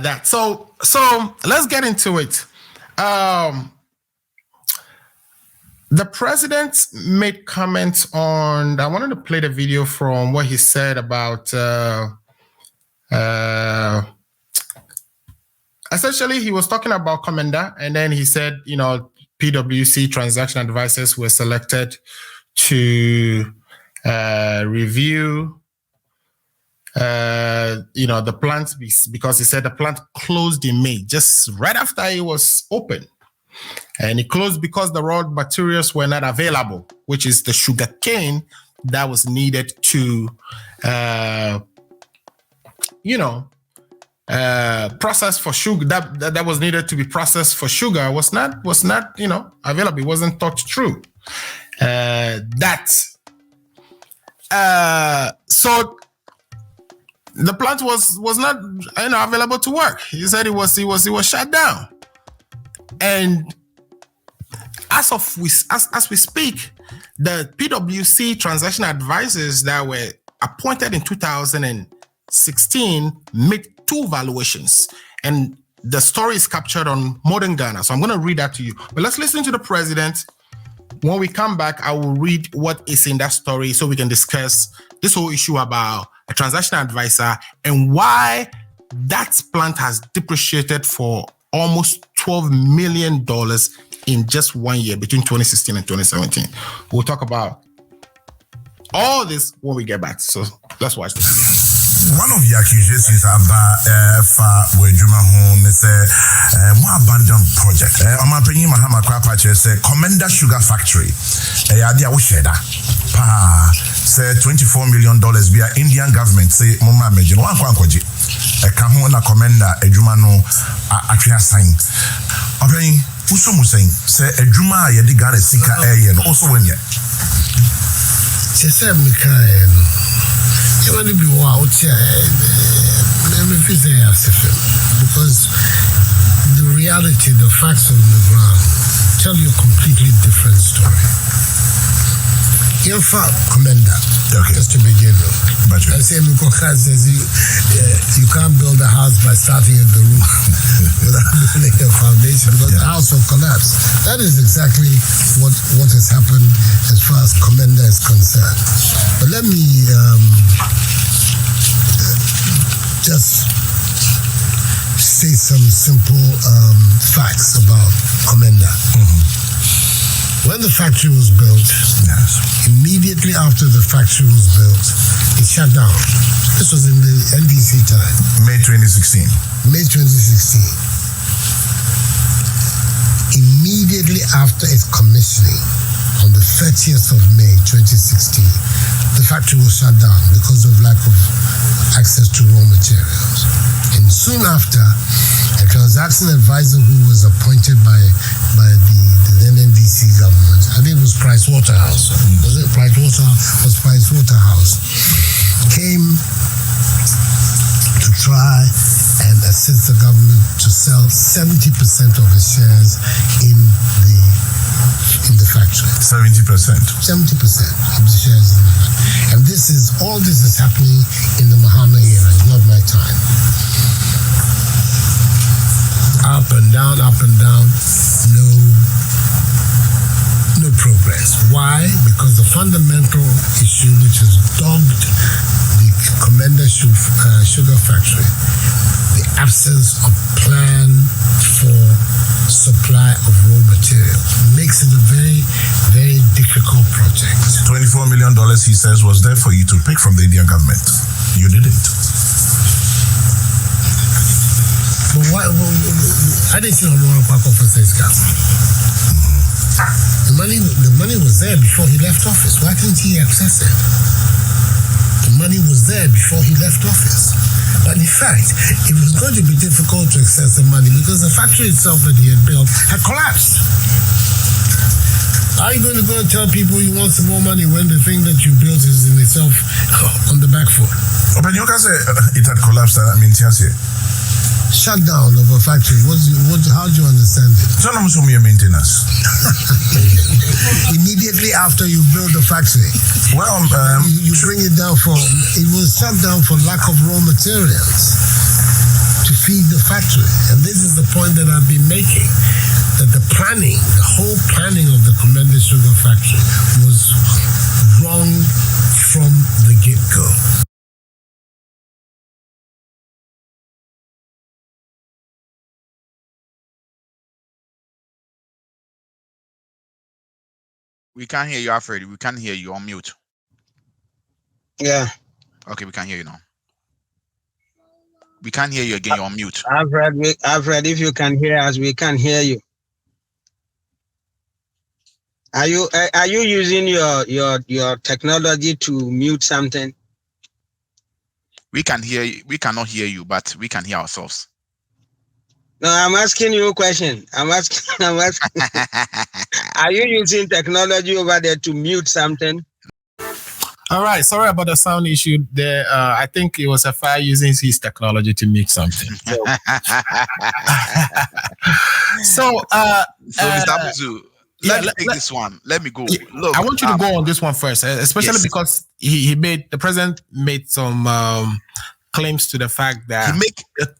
that. So let's get into it. The president made comments on. I wanted to play the video from what he said about. Essentially, he was talking about Komenda, and then he said, PwC transaction advisors were selected to review, the plant because he said the plant closed in May, just right after it was open. And it closed because the raw materials were not available, which is the sugar cane that was needed to, process for sugar. That was needed to be processed for sugar was not available. It wasn't thought through. So the plant was not available to work. He said it was shut down. And as we speak, the PwC transaction advisors that were appointed in 2016 made 2 valuations, and the story is captured on Modern Ghana. So I'm going to read that to you. But let's listen to the president. When we come back, I will read what is in that story so we can discuss this whole issue about a transaction advisor and why that plant has depreciated for almost $12 million in just 1 year between 2016 and 2017. We'll talk about all this when we get back. So let's watch this. One of the accusations about Wejuma Home is a more abandoned project. Omapenyi Mahama Kwapache say Komenda Sugar Factory. Adia Usheda. Say $24 million via Indian government. Say Mama Mejin one kwankwaji. Kahuna Komenda Ejumano Atria sign. Openyi Usomu saying say Ejuma Yedigane Sika Ayen also when yet. Say Mikael. You want to be out here, because the reality, the facts on the ground tell you a completely different story. In fact, Komenda, just to begin with, I say Mikoka says you can't build a house by starting at the roof without building a foundation because the house will collapse. That is exactly what has happened as far as Komenda is concerned. But let me just say some simple facts about Komenda. When the factory was built, immediately after the factory was built, it shut down. This was in the NDC time. May 2016. May 2016. Immediately after its commissioning, on the 30th of May 2016, the factory was shut down because of lack of access to raw materials. And soon after, a transaction advisor who was appointed by the then NDC government, I think it was Pricewaterhouse. Was it Pricewaterhouse? Came to try and assist the government to sell 70% of its shares in the factory. 70%. 70% of the shares in the factory. And all this is happening in the Mahama era. It's not my time. Up and down, no progress. Why? Because the fundamental issue which has dogged the Komenda Sugar Factory, the absence of plan for supply of raw material, makes it a very, very difficult project. $24 million, he says, was there for you to pick from the Indian government. You didn't. But why? I didn't see no Park officer is The money was there before he left office. Why couldn't he access it? The money was there before he left office. But in fact, it was going to be difficult to access the money because the factory itself that he had built had collapsed. Are you going to go and tell people you want some more money when the thing that you built is in itself on the back foot? But you can say it had collapsed. I mean, shutdown of a factory. How do you understand it? So I'm assuming maintenance. Immediately after you build the factory, well, you bring it down it was shut down for lack of raw materials to feed the factory. And this is the point that I've been making, that the whole planning of the Komenda Sugar Factory was wrong from the get-go. We can't hear you, Alfred. We can't hear you. On mute. Yeah. Okay, we can hear you now. We can't hear you again. You're on mute. Alfred, if you can hear us, we can hear you. Are you using your technology to mute something? We can hear you. We cannot hear you, but we can hear ourselves. No, I'm asking you a question. I'm asking. Are you using technology over there to mute something? All right. Sorry about the sound issue there. I think it was Sefa using his technology to mute something. So, Mr. Muzu, let me take this one. Let me go. Look, I want you to go on this one first, especially because the president made some claims to the fact that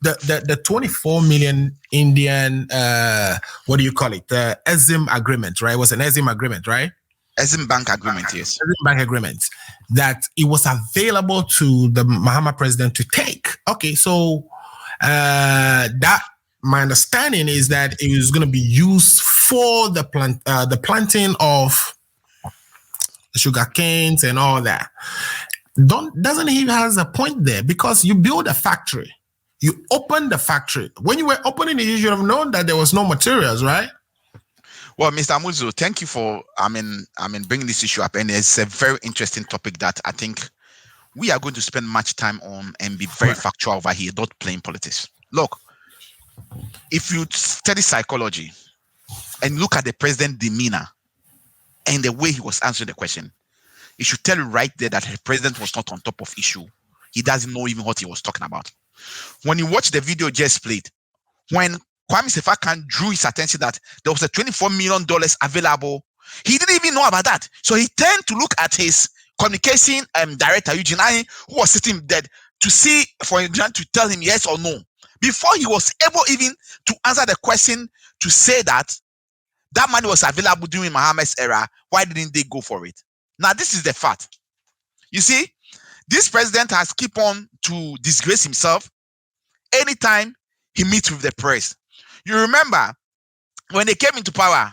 the 24 million Indian, what do you call it? The EXIM agreement, right? It was an EXIM agreement, right? EXIM Bank agreement, yes. EXIM Bank agreement, that it was available to the Mahama president to take. Okay, so that my understanding is that it was going to be used for the planting of sugar canes and all that. Doesn't he has a point there? Because you build a factory, you open the factory. When you were opening it, you should have known that there was no materials, right? Well, Mr. Muzu, thank you for bringing this issue up, and it's a very interesting topic that I think we are going to spend much time on and be very factual over here, not playing politics. Look, if you study psychology and look at the president's demeanor and the way he was answering the question, it should tell you right there that the president was not on top of issue. He doesn't know even what he was talking about. When you watch the video just played, when Kwame Sefa drew his attention that there was a $24 million available, he didn't even know about that. So he turned to look at his communication director, Eugene Ayin, who was sitting there, to see for Eugene to tell him yes or no. Before he was able even to answer the question to say that money was available during Mahama's era, why didn't they go for it? Now, this is the fact. You see, this president has keep on to disgrace himself anytime he meets with the press. You remember when they came into power,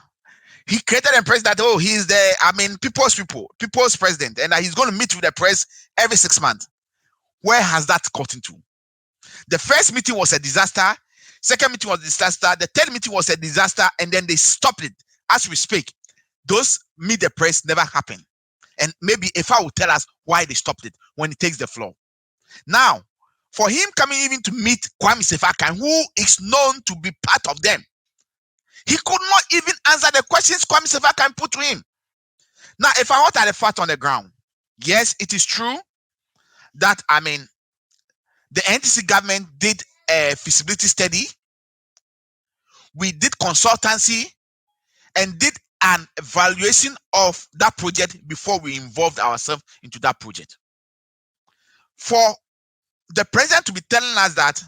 he created a president that, he's the, people's president, and that he's going to meet with the press every 6 months. Where has that gotten to? The first meeting was a disaster. Second meeting was a disaster. The third meeting was a disaster, and then they stopped it. As we speak, those meet the press never happened. And maybe if I will tell us why they stopped it when he takes the floor. Now, for him coming even to meet Kwame Sefa, who is known to be part of them, he could not even answer the questions Kwame Sefa put to him. Now, if I want at the fact on the ground, yes, it is true that, the NTC government did a feasibility study. We did consultancy and did an evaluation of that project before we involved ourselves into that project. For the president to be telling us that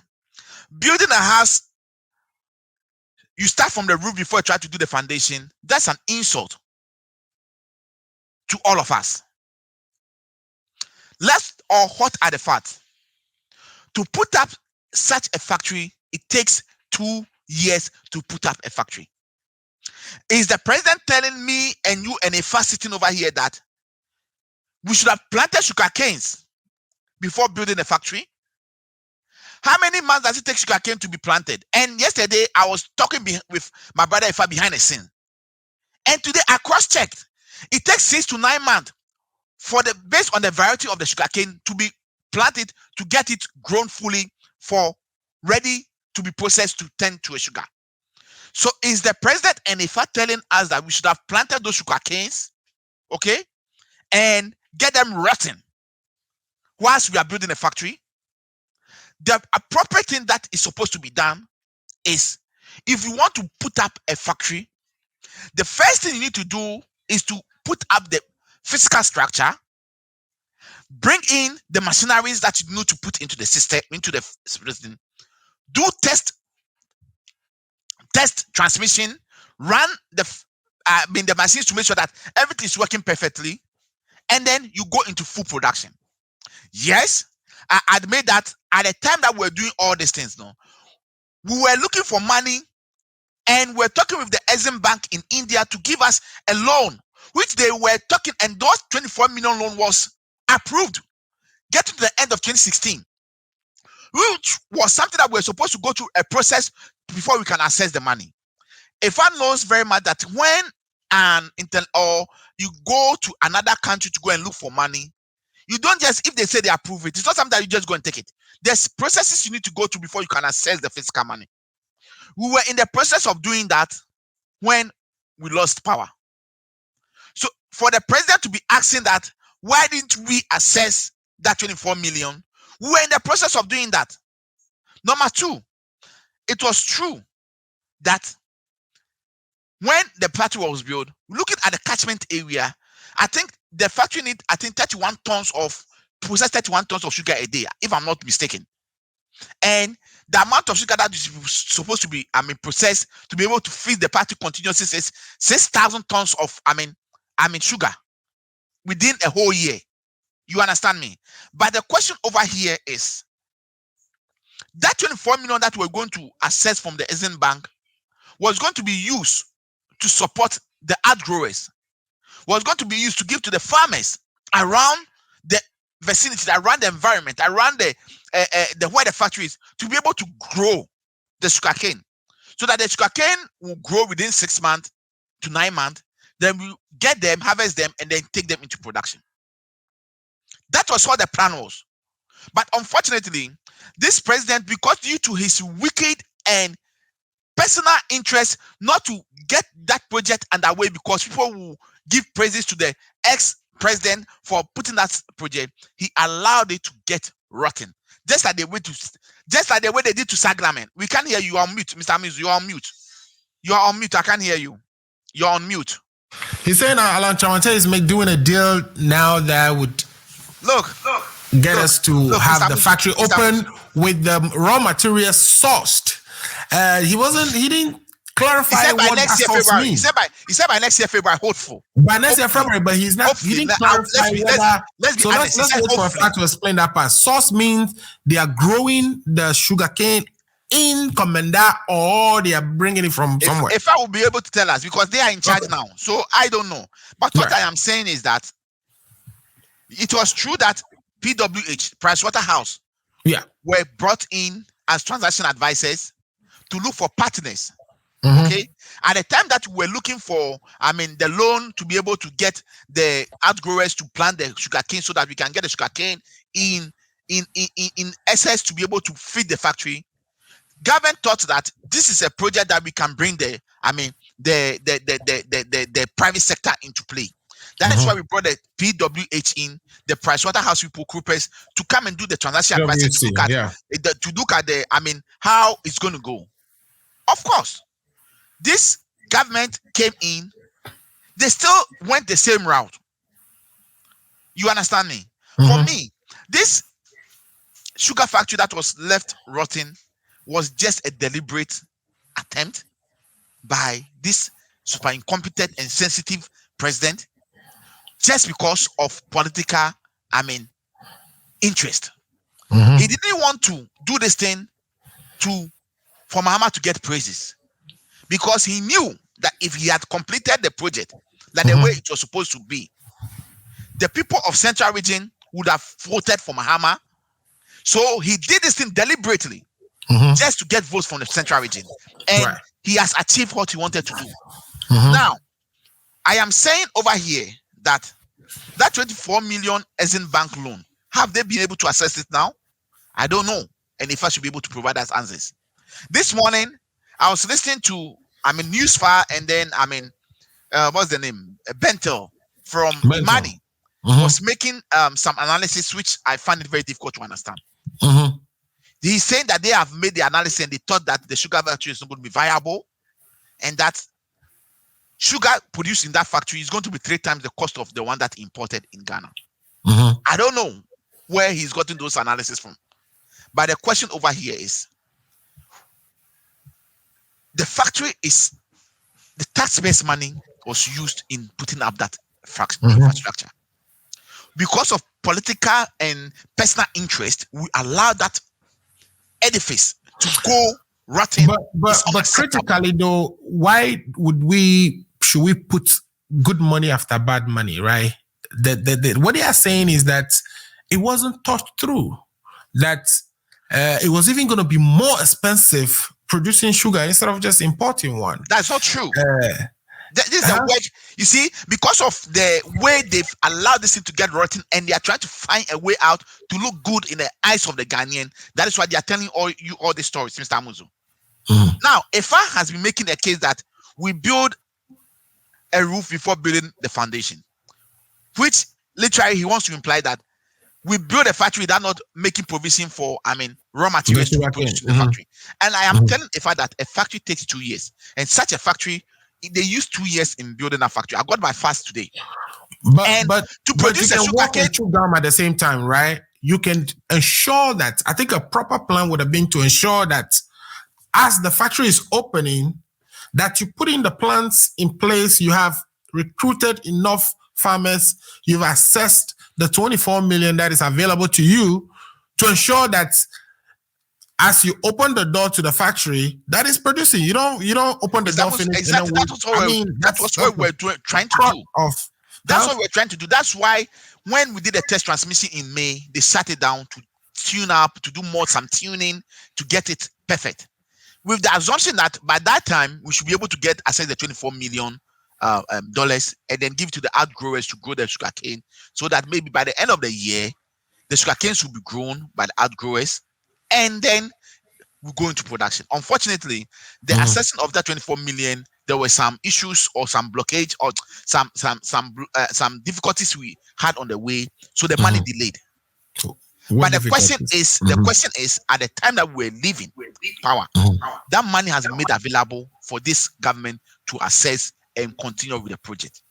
building a house, you start from the roof before you try to do the foundation, that's an insult to all of us. What are the facts? To put up such a factory, it takes 2 years to put up a factory. Is the president telling me and you and Sefa sitting over here that we should have planted sugar canes before building a factory? How many months does it take sugar cane to be planted? And yesterday I was talking with my brother Sefa behind the scene. And today I cross-checked. It takes 6 to 9 months based on the variety of the sugar cane to be planted to get it grown fully for ready to be processed to turn to a sugar. So is the president and Sefa telling us that we should have planted those sugar canes, okay, and get them rotten whilst we are building a factory? The appropriate thing that is supposed to be done is, if you want to put up a factory, the first thing you need to do is to put up the physical structure, bring in the machineries that you need to put into the system, into the system, do test transmission, run the machines to make sure that everything is working perfectly, and then you go into full production. Yes, I admit that at the time that we're doing all these things, we were looking for money, and we're talking with the Exim Bank in India to give us a loan, which they were talking, and those 24 million loan was approved getting to the end of 2016, which was something that we're supposed to go through a process before we can access the money. Sefa knows very much that when or you go to another country to go and look for money, you don't just, if they say they approve it, it's not something that you just go and take it. There's processes you need to go through before you can access the fiscal money. We were in the process of doing that when we lost power. So for the president to be asking that, why didn't we access that 24 million? We were in the process of doing that. Number two, it was true that when the factory was built, looking at the catchment area, I think the factory need, 31 tons of, process 31 tons of sugar a day, if I'm not mistaken. And the amount of sugar that is supposed to be, processed to be able to feed the party continuously is 6,000 tons of, sugar within a whole year. You understand me? But the question over here is, that 24 million that we're going to access from the Exim Bank was going to be used to support the art growers, was going to be used to give to the farmers around the vicinity, around the environment, around the where the factory is, to be able to grow the sugarcane, so that the sugarcane will grow within 6 months to 9 months. Then we get them, harvest them, and then take them into production. That was what the plan was. But unfortunately, this president, because due to his wicked and personal interest not to get that project underway, because people will give praises to the ex-president for putting that project, he allowed it to get rotten. Just like the way they did to Sagraman. We can't hear you. You are on mute, Mr. Amizu. You are on mute. You are on mute. I can't hear you. You're on mute. He's saying Alan Chamante is doing a deal now that would get us to have the factory open with the raw materials sourced. He didn't clarify what that source means. He said by next year February, hopeful. By next year February, but he didn't clarify whether. So let's wait for Fat to explain that part. Source means they are growing the sugarcane in Komenda, or they are bringing it from somewhere. If I will be able to tell us, because they are in charge now, so I don't know. But what I am saying is that it was true that PWH, Pricewaterhouse, were brought in as transaction advisors to look for partners. Okay, at the time that we were looking for, the loan to be able to get the outgrowers to plant the sugarcane so that we can get the sugarcane in excess to be able to feed the factory. Government thought that this is a project that we can bring the private sector into play. That is why we brought the PWH in, the PricewaterhouseCoopers, to come and do the transaction advice to look at the how it's going to go. Of course, this government came in, they still went the same route. You understand me? For me, this sugar factory that was left rotten was just a deliberate attempt by this super incompetent and sensitive president, just because of political, interest. He didn't want to do this thing for Mahama to get praises, because he knew that if he had completed the project like the way it was supposed to be, the people of Central Region would have voted for Mahama. So he did this thing deliberately, just to get votes from the Central Region, and he has achieved what he wanted to do. Now, I am saying over here that 24 million Exim Bank loan, have they been able to access it now? I don't know, and if I should be able to provide us answers. This morning, I was listening to Newsfire, and then what's the name? Bentel from Madi was making some analysis which I find it very difficult to understand. He's saying that they have made the analysis and they thought that the sugar factory is not going to be viable, and that sugar produced in that factory is going to be 3 times the cost of the one that imported in Ghana. I don't know where he's gotten those analyses from. But the question over here is, the factory is the taxpayers' money was used in putting up that infrastructure. Because of political and personal interest, we allow that edifice to go rotten. But critically though, why should we put good money after bad money, right? What they are saying is that it wasn't thought through, that it was even going to be more expensive producing sugar instead of just importing one. That's not true. This is the way, you see, because of the way they've allowed this thing to get rotten, and they are trying to find a way out to look good in the eyes of the Ghanaian. That is why they are telling you all the stories, Mr. Amuzu. Now, Efa has been making a case that we build a roof before building the foundation, which literally he wants to imply that we build a factory that not making provision for, raw materials to be produced in the factory. And I am telling Efa that a factory takes 2 years, and such a factory, they use 2 years in building a factory. I got my fast today. But to produce a sugar cane at the same time, right? You can ensure that. I think a proper plan would have been to ensure that as the factory is opening, that you put in the plants in place, you have recruited enough farmers, you've assessed the 24 million that is available to you to ensure that as you open the door to the factory, that is producing. You don't open the door. Exactly. That was what we're trying to do. That's what we're trying to do. That's why when we did a test transmission in May, they sat it down to tune up, to do some tuning to get it perfect. With the assumption that by that time we should be able to get access the $24 million dollars and then give it to the outgrowers to grow the sugarcane, so that maybe by the end of the year, the sugarcanes will be grown by the outgrowers, and then we go into production. Unfortunately, the assessing of that 24 million, there were some issues or some blockage or some difficulties we had on the way, so the money delayed. But the question is, at the time that we're leaving power, that money has been made available for this government to assess and continue with the project.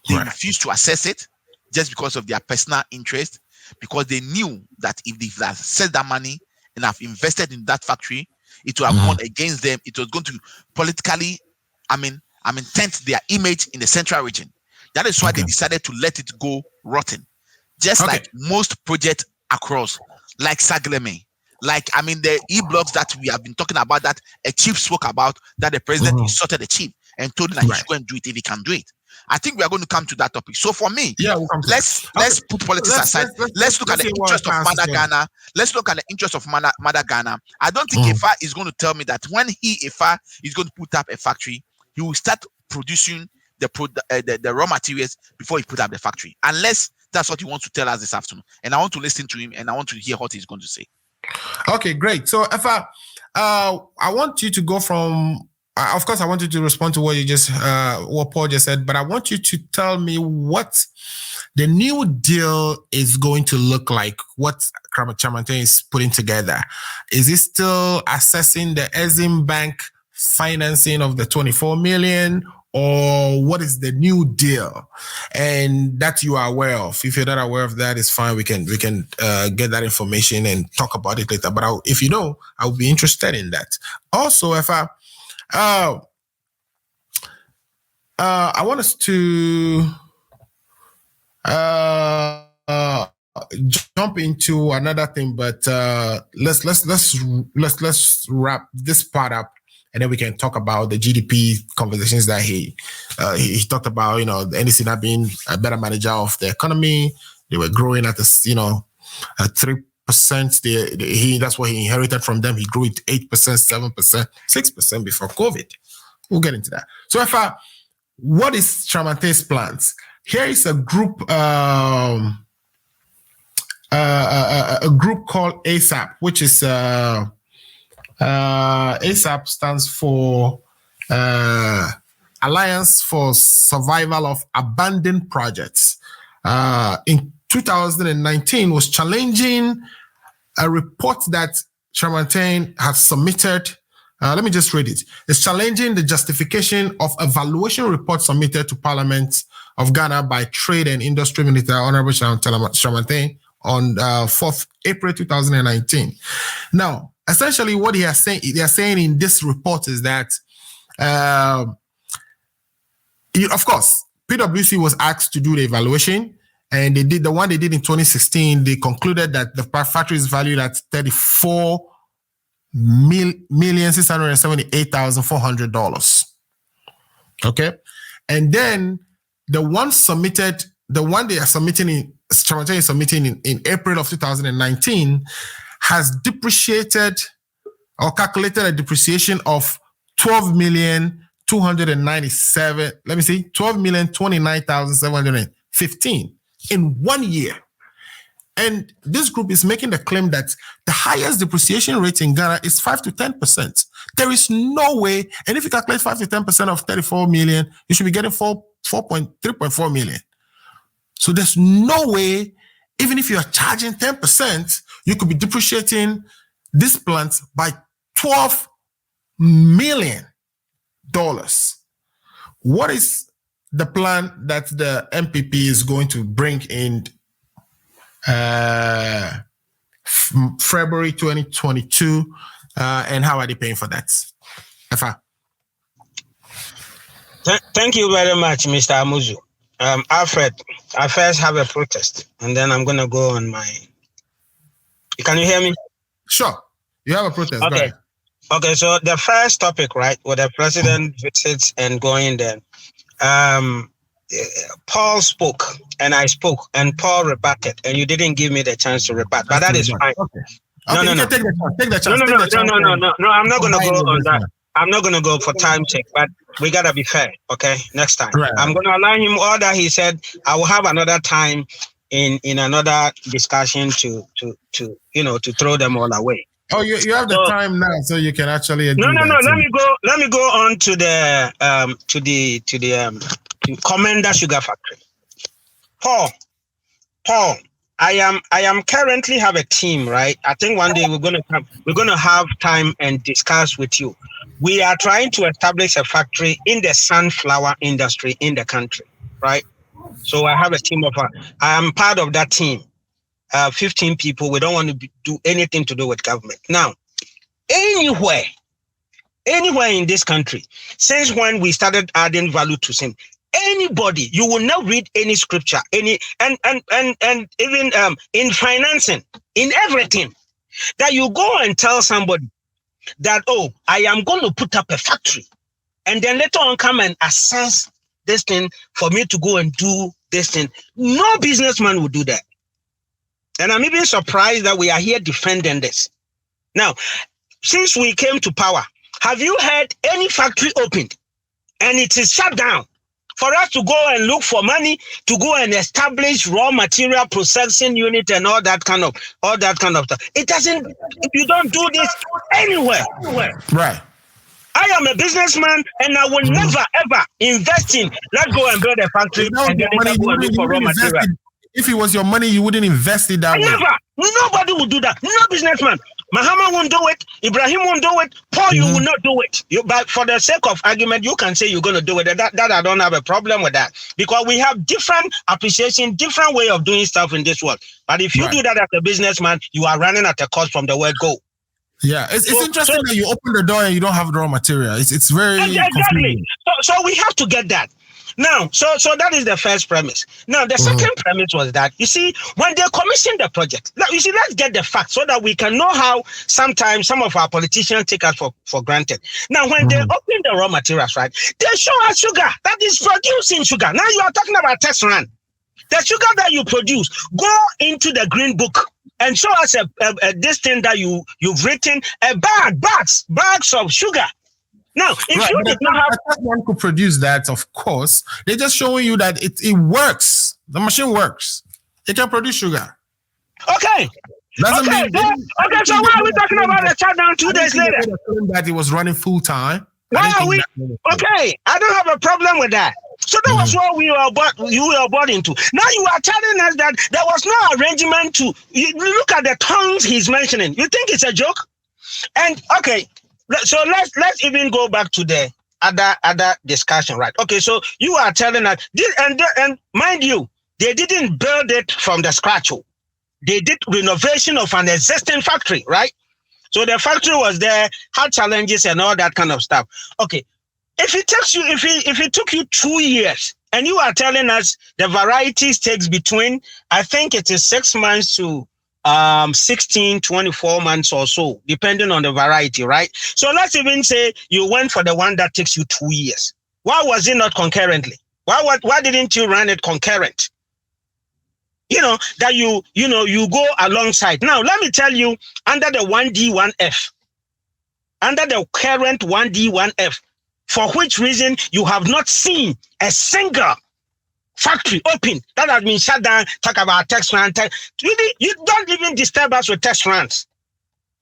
They refused to assess it just because of their personal interest, because they knew that if they assessed that money and have invested in that factory, it would have gone against them. It was going to politically, taint their image in the central region. That is why they decided to let it go rotten. Just like most projects across, like Sagleme, like the e-blocks that we have been talking about, that a chief spoke about, that the president insulted the chief and told him that he should go and do it if he can do it. I think we are going to come to that topic. So for me, let's put politics aside. Let's look at the interest of Mother Ghana. Let's look at the interest of Mother Ghana. I don't think Efa is going to tell me that when Efa is going to put up a factory, he will start producing the raw materials before he put up the factory, unless that's what he wants to tell us this afternoon. And I want to listen to him, and I want to hear what he's going to say. Okay, great. So Efa, I want you to go from. Of course, I want you to respond to what you just, what Paul just said, but I want you to tell me what the new deal is going to look like. What Chairman is putting together. Is it still assessing the Exim Bank financing of the 24 million, or what is the new deal? And that you are aware of. If you're not aware of that, it's fine. We can get that information and talk about it later. But if you know, I would be interested in that. Also, I want us to jump into another thing, but let's wrap this part up, and then we can talk about the GDP conversations that he talked about. The NDC not being a better manager of the economy. They were growing at this, at 3%. That's what he inherited from them. He grew it 8%, 7%, 6% before COVID. We'll get into that. So, what is Chairman's plans? Here is a group, a group called ASAP, which is ASAP stands for Alliance for Survival of Abandoned Projects. In 2019 was challenging a report that Chairman had submitted. Let me just read it. It's challenging the justification of a valuation report submitted to Parliament of Ghana by Trade and Industry Minister Honorable Chairman on 4th April 2019. Now, essentially what they are saying in this report is that Of course, PwC was asked to do the evaluation, and they did the one they did in 2016. They concluded that the factory is valued at $34,678,400. Okay, and then the one they are submitting in April of 2019 has depreciated or calculated a depreciation of $12,029,715 in 1 year. And this group is making the claim that the highest depreciation rate in Ghana is 5 to 10%. There is no way, and if you calculate 5 to 10% of 34 million, you should be getting 3.4 million. So there's no way, even if you are charging 10%, you could be depreciating this plant by $12 million. What is the plan that the MPP is going to bring in February 2022, and how are they paying for that? Sefa. Thank you very much, Mr. Amuzu. Alfred, I first have a protest, and then I'm going to go on my... Can you hear me? Sure. You have a protest. Okay. Okay, so the first topic, right, where the president visits and going there, Paul spoke, and I spoke, and Paul rebutted, and you didn't give me the chance to rebut, but that is fine. Okay. No. Take the chance. No, I'm not going to go on that. I'm not going to go for time's sake, but we got to be fair, okay, next time. Right. I'm going to allow him all that he said. I will have another time in another discussion to throw them all away. Oh, you have the time now, so you can actually agree. No. Let me go on to the Komenda Sugar Factory. Paul, I am currently have a team, right? I think one day we're gonna have time and discuss with you. We are trying to establish a factory in the sunflower industry in the country, right? So I have a team I am part of that team. 15 people. We don't want to do anything to do with government. Now, anywhere in this country, since when we started adding value to sin, anybody, you will not read any scripture, and even in financing, in everything, that you go and tell somebody that, oh, I am going to put up a factory, and then later on come and assess this thing for me to go and do this thing. No businessman will do that. And I'm even surprised that we are here defending this. Now, since we came to power, have you heard any factory opened and it is shut down for us to go and look for money to go and establish raw material processing unit and all that kind of stuff? It doesn't. If you don't do this anywhere, right? I am a businessman and I will never ever invest in. Let's go and build a factory and then go and look for raw material. If it was your money, you wouldn't invest it that way. Never. Nobody will do that. No businessman. Muhammad won't do it. Ibrahim won't do it. Paul, you will not do it. But for the sake of argument, you can say you're going to do it. That I don't have a problem with that. Because we have different appreciation, different way of doing stuff in this world. But if you do that as a businessman, you are running at a cost from the word go. Yeah, it's interesting that you open the door and you don't have raw material. It's very exactly. So we have to get that. Now, so that is the first premise. Now, the second premise was that, you see, when they commissioned the project, let's get the facts so that we can know how sometimes some of our politicians take us for granted. Now, when they open the raw materials, right, they show us sugar that is producing sugar. Now you are talking about test run. The sugar that you produce, go into the green book and show us this thing that you've written, bags of sugar. Now, if you did not have one could produce that, of course, they're just showing you that it works. The machine works. It can produce sugar. Okay. So why are we talking about a shutdown 2 days later? That it was running full time. Why are we? Okay, I don't have a problem with that. So that was what you were bought into. Now you are telling us that there was no arrangement to look at the tons he's mentioning. You think it's a joke? And okay. So let's even go back to the other discussion, right? Okay, so you are telling us this, and mind you, they didn't build it from the scratch. They did renovation of an existing factory, right? So the factory was there, had challenges and all that kind of stuff. Okay, If it took you 2 years, and you are telling us the varieties takes between, I think it is 6 months to 16, 24 months or so, depending on the variety, right? So let's even say you went for the one that takes you 2 years. Why was it not concurrently? Why didn't you run it concurrent? That you go alongside. Now, let me tell you, under the 1D, 1F, under the current 1D, 1F, for which reason you have not seen a single factory open that has been shut down. Talk about test run. Really, you don't even disturb us with test runs,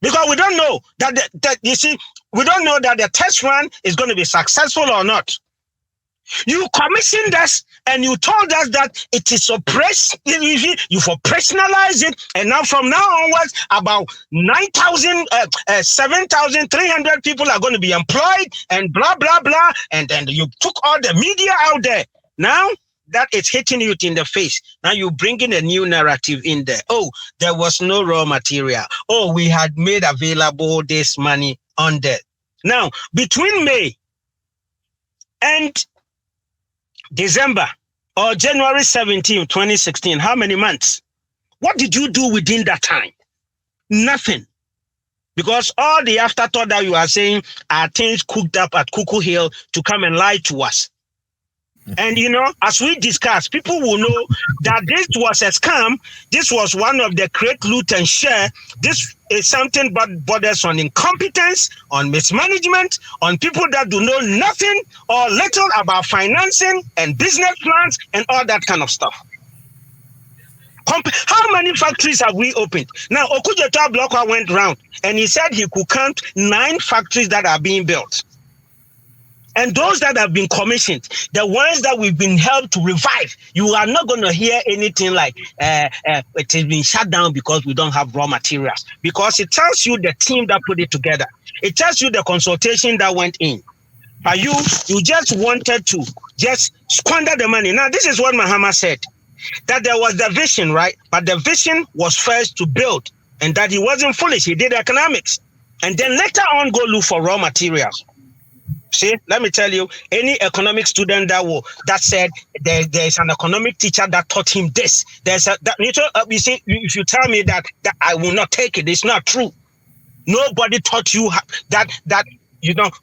because we don't know that we don't know that the test run is going to be successful or not. You commissioned us and you told us that it is oppressed. You for personalize it, and now from now onwards, about 7,300 people are going to be employed, and blah blah blah. And then you took all the media out there. Now that it's hitting you in the face. Now you bring in a new narrative in there. Oh, there was no raw material. Oh, we had made available this money on there. Now between May and December or January 17, 2016, how many months? What did you do within that time? Nothing. Because all the afterthought that you are saying are things cooked up at Cuckoo Hill to come and lie to us. And as we discussed, people will know that this was a scam. This was one of the create, loot, and share. This is something but borders on incompetence, on mismanagement, on people that do know nothing or little about financing and business plans and all that kind of stuff. How many factories have we opened? Now, Okudzeto Blocker went round and he said he could count 9 factories that are being built. And those that have been commissioned, the ones that we've been helped to revive, you are not going to hear anything like it has been shut down because we don't have raw materials. Because it tells you the team that put it together. It tells you the consultation that went in. You just wanted to just squander the money. Now, this is what Mahama said, that there was the vision, right? But the vision was first to build, and that he wasn't foolish. He did economics. And then later on, go look for raw materials. See, let me tell you, any economic student that said there's an economic teacher that taught him this, you see, if you tell me that I will not take it, it's not true. Nobody taught you that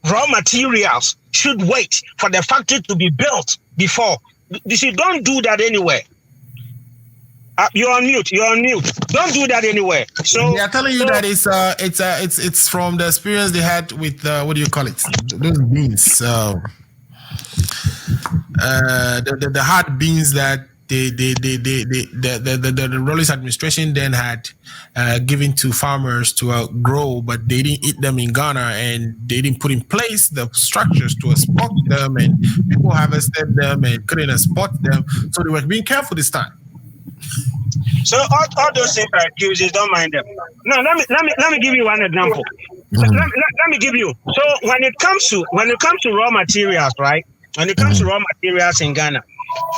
raw materials should wait for the factory to be built before. You see, don't do that anywhere. You're on mute. Don't do that anywhere. So they are telling you that it's from the experience they had with what do you call it? Those beans. The hard beans that the Rollins administration then had given to farmers to grow, but they didn't eat them in Ghana, and they didn't put in place the structures to export them, and people harvested them and couldn't export them. So they were being careful this time. So all those things are excuses. Don't mind them. No, let me give you one example. Let me give you. So when it comes to raw materials, right? When it comes to raw materials in Ghana,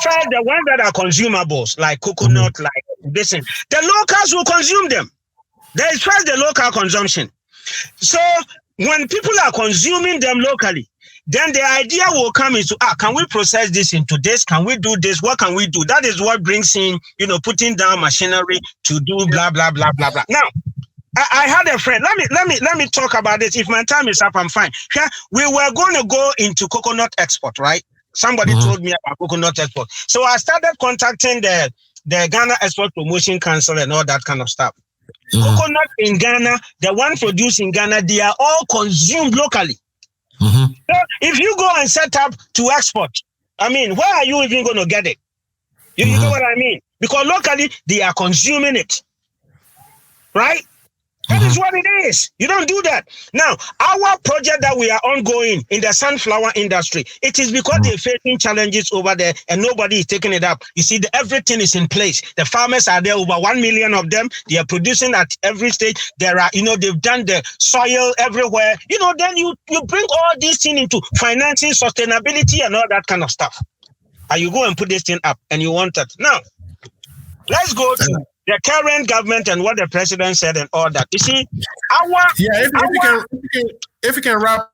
first the ones that are consumables like coconut, like this, the locals will consume them. There is first the local consumption. So when people are consuming them locally, then the idea will come into, can we process this into this? Can we do this? What can we do? That is what brings in, putting down machinery to do blah, blah, blah, blah, blah. Now, I had a friend. Let me talk about this. If my time is up, I'm fine. Yeah, we were going to go into coconut export, right? Somebody told me about coconut export. So I started contacting the Ghana Export Promotion Council and all that kind of stuff. Coconut in Ghana, the one produced in Ghana, they are all consumed locally. So if you go and set up to export, where are you even going to get it? You know what I mean? Because locally, they are consuming it. Right? That is what it is. You don't do that. Now, our project that we are ongoing in the sunflower industry, it is because they're facing challenges over there and nobody is taking it up. You see, everything is in place. The farmers are there, over 1 million of them. They are producing at every stage. There are, they've done the soil everywhere. Then you bring all these things into financing, sustainability, and all that kind of stuff. And you go and put this thing up and you want it. Now, let's go to the current government and what the president said and all that. You see, if you can wrap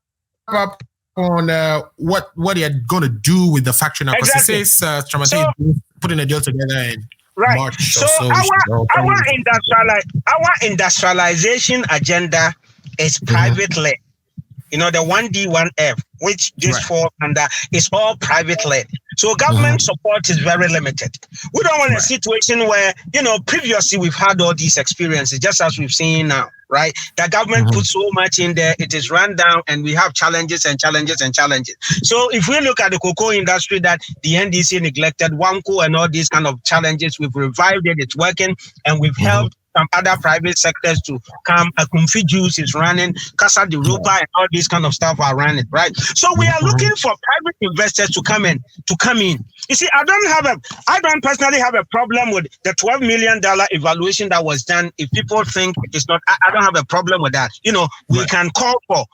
up on what they're going to do with the factory now. Because Exactly. it says Tramate putting a deal together in March. So our industrialization agenda is private led. You know, the 1D, 1F, which this falls under, is all private led. So government support is very limited. We don't want a situation where, you know, previously we've had all these experiences, just as we've seen now, right? The government puts so much in there, it is run down, and we have challenges and challenges and challenges. So if we look at the cocoa industry that the NDC neglected, WAMCO and all these kind of challenges, we've revived it, it's working, and we've helped some other private sectors to come. Kumfi Juice is running, Casa de Ropa and all these kind of stuff are running, right? So we are looking for private investors to come in. You see, I don't personally have a problem with the $12 million evaluation that was done. If people think it is not, I don't have a problem with that. You know, we can call for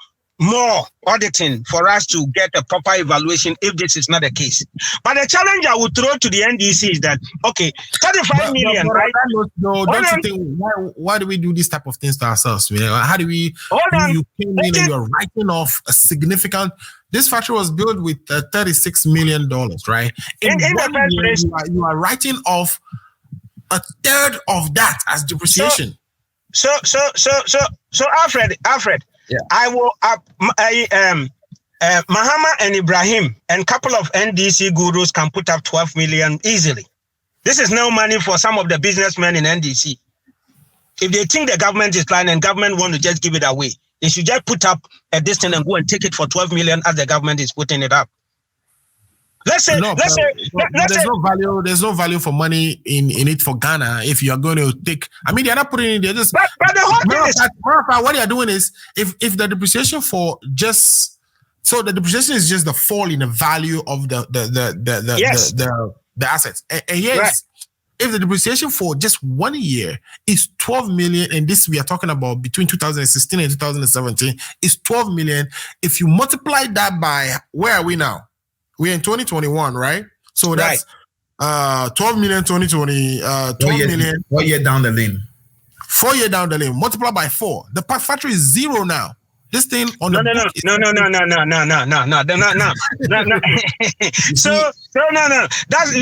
more auditing for us to get a proper evaluation if this is not the case. But the challenge I would throw to the NDC is that, okay, 35 million, right? No, don't you think, why do we do this type of things to ourselves? How do we, you came in and you're writing off a significant, this factory was built with $36 million, right? In the first place, you are writing off a third of that as depreciation. So Alfred, yeah. I will Mahama and Ibrahim and a couple of NDC gurus can put up 12 million easily. This is no money for some of the businessmen in NDC. If they think the government is lying and government want to just give it away, they should just put up a distance and go and take it for 12 million as the government is putting it up. There's no value for money in it for Ghana if you are going to take. I mean, they're not putting it. They're just. But the whole thing is what they are doing is if the depreciation for just the depreciation is just the fall in the value of the assets. And yes, if the depreciation for just 1 year is 12 million, and this we are talking about between 2016 and 2017 is 12 million. If you multiply that by where are we now? We're in 2021, right? So that's 12 million 2020, 12 million. 4 years down the lane. 4 years down the lane. Multiply by 4. The factory is zero now. This thing on no. So no. That's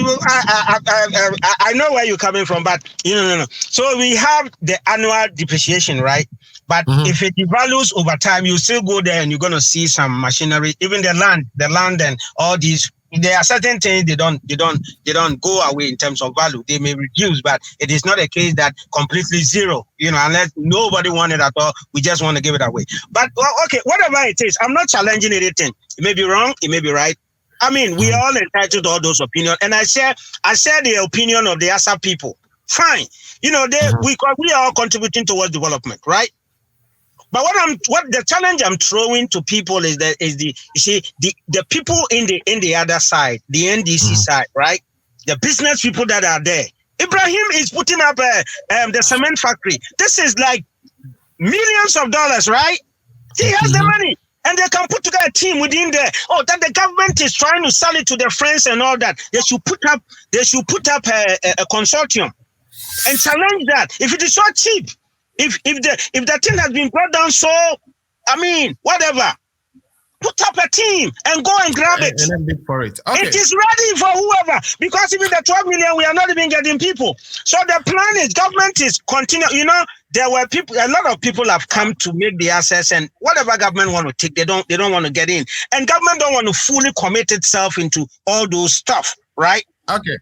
I know where you're coming from, but no. So we have the annual depreciation, right? But if it devalues over time, you still go there and you're going to see some machinery, even the land and all these. There are certain things they don't go away in terms of value. They may reduce, but it is not a case that completely zero. Unless nobody wants it at all, we just want to give it away. But okay, whatever it is, I'm not challenging anything. It may be wrong, it may be right. I mean, we are all entitled to all those opinions, and I share the opinion of the ASA people. Fine, we are all contributing towards development, right? But what the challenge I'm throwing to people is the people in the other side, the NDC side, right? The business people that are there. Ibrahim is putting up the cement factory. This is like millions of dollars, right? He has the money, and they can put together a team within there. Oh, that the government is trying to sell it to their friends and all that. They should put up a consortium and challenge that. If it is so cheap. If the thing has been brought down, so I mean, whatever, put up a team and go and grab it. And then bid for it. Okay. It is ready for whoever, because even the 12 million, we are not even getting people. So the plan is government is continuing. There were people, a lot of people have come to make the access, and whatever government want to take, they don't want to get in, and government don't want to fully commit itself into all those stuff, right? Okay.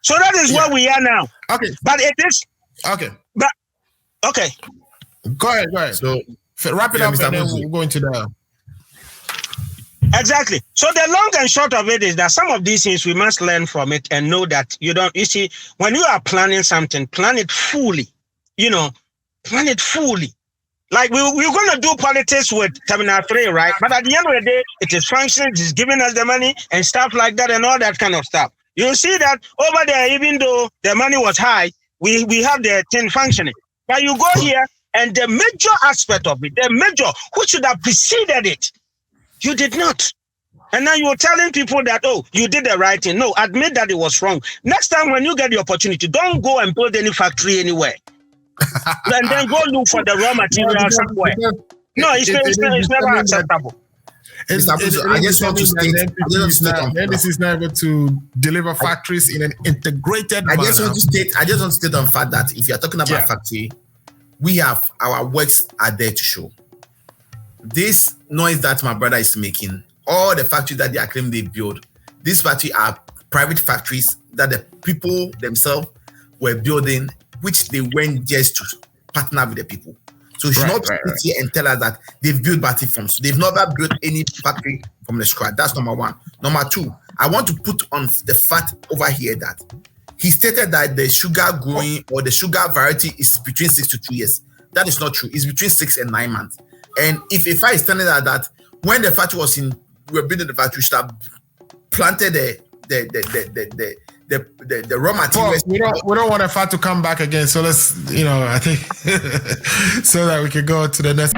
So that is where we are now. Okay. But it is okay. But okay. Go ahead. So wrap it up, and then we'll go into the. Exactly. So the long and short of it is that some of these things we must learn from it and know that you see, when you are planning something, plan it fully. Plan it fully. Like we're going to do politics with Terminal 3, right? But at the end of the day, it is functioning, it is giving us the money and stuff like that and all that kind of stuff. You'll see that over there, even though the money was high, we have the thing functioning. But you go here, and the major aspect of it, which should have preceded it, you did not. And now you're telling people that, you did the right thing. No, admit that it was wrong. Next time when you get the opportunity, don't go and build any factory anywhere. And then go look for the raw material somewhere. No, it's never acceptable. I just want to state, this is not able to deliver factories in an integrated manner. I just want to state on fact that if you're talking about factory, we have our works are there to show. This noise that my brother is making, all the factories that they are claiming they build, these factories are private factories that the people themselves were building, which they went just to partner with the people. So you should not sit here and tell us that they've built battery farms. They've never built any factory from the scratch. That's number one. Number two, I want to put on the fact over here that he stated that the sugar growing or the sugar variety is between 6 to 2 years. That is not true. It's between 6 and 9 months. And if I is telling that when the factory was we were building the factory, we should have planted the raw materials. We don't want the fact to come back again. So let's, I think, so that we can go to the next.